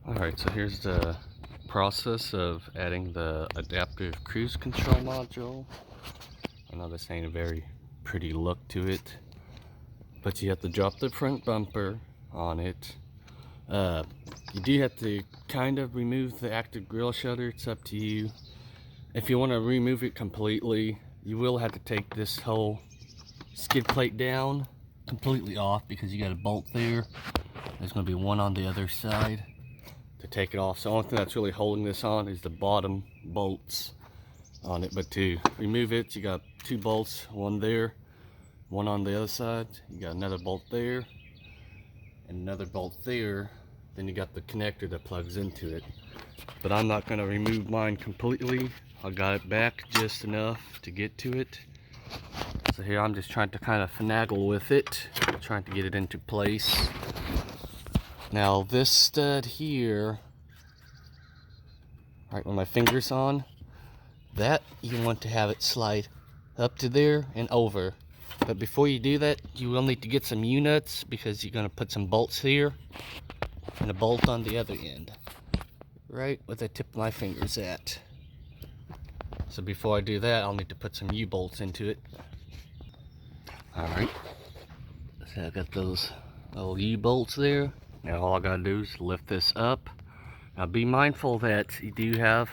Alright, so here's the process of adding the adaptive cruise control module. I know this ain't a very pretty look to it, but you have to drop the front bumper on it. You do have to kind of remove the active grille shutter. It's up to you. If you want to remove it completely, you will have to take this whole skid plate down completely off, because you got a bolt there. There's going to be one on the other side to take it off. So the only thing that's really holding this on is the bottom bolts on it. But to remove it, you got two bolts, one there, one on the other side. You got another bolt there and another bolt there. Then you got the connector that plugs into it. But I'm not going to remove mine completely. I got it back just enough to get to it. So here I'm just trying to kind of finagle with it, trying to get it into place. Now this stud here, right where my finger's on, that you want to have it slide up to there and over. But before you do that, you will need to get some U-nuts, because you're going to put some bolts here and a bolt on the other end, right where the tip of my finger's at. So before I do that, I'll need to put some U-bolts into it. Alright, so I got those little U-bolts there. Now all I gotta do is lift this up. Now be mindful that you do have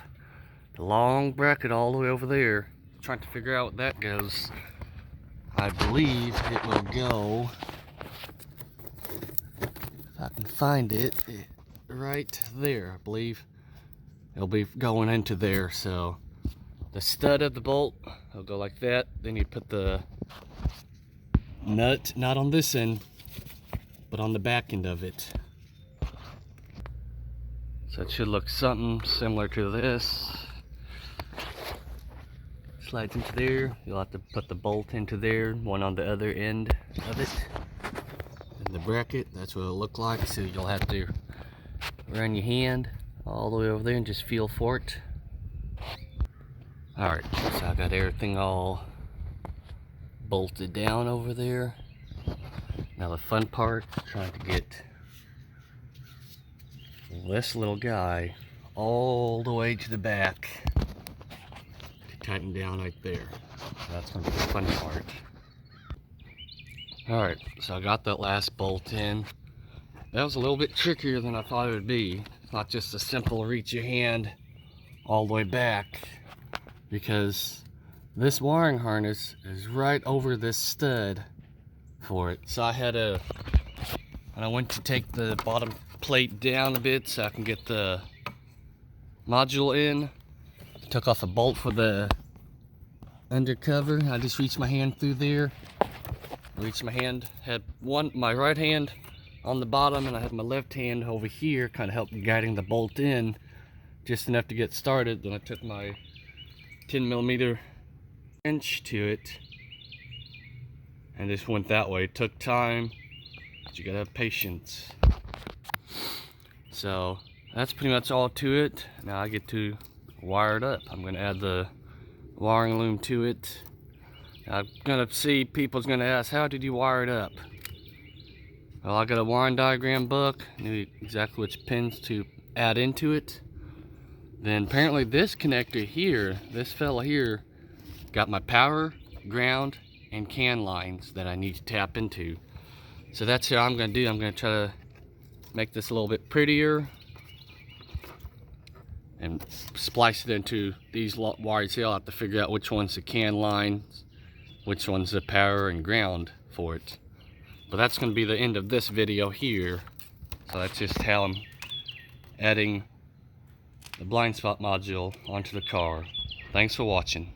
the long bracket all the way over there. I'm trying to figure out what that goes. I believe it will go, if I can find it, right there. I believe it'll be going into there. So the stud of the bolt will go like that. Then you put the nut, not on this end, but on the back end of it. So it should look something similar to this. Slides into there. You'll have to put the bolt into there, one on the other end of it. And the bracket, that's what it'll look like. So you'll have to run your hand all the way over there and just feel for it. Alright, so I got everything all bolted down over there. Now the fun part is trying to get this little guy all the way to the back to tighten down right there. So that's going to be the fun part. Alright, so I got that last bolt in. That was a little bit trickier than I thought it would be. It's not just a simple reach your hand all the way back, because this wiring harness is right over this stud for it. So and I went to take the bottom plate down a bit so I can get the module in. Took off a bolt for the undercover. I just reached my hand through there. Had my right hand on the bottom, and I had my left hand over here, kind of helping guiding the bolt in just enough to get started. Then I took my 10mm wrench to it and just went that way. It took time, but you gotta have patience. So that's pretty much all to it. Now I get to wire it up. I'm gonna add the wiring loom to it. I'm gonna see, people's gonna ask, how did you wire it up? Well, I got a wiring diagram book, knew exactly which pins to add into it. Then apparently this connector here, this fella here, got my power, ground, and CAN lines that I need to tap into. So that's what I'm going to do. I'm going to try to make this a little bit prettier and splice it into these wires here. I'll have to figure out which one's the CAN lines, which one's the power and ground for it. But that's going to be the end of this video here. So that's just how I'm adding the blind spot module onto the car. Thanks for watching.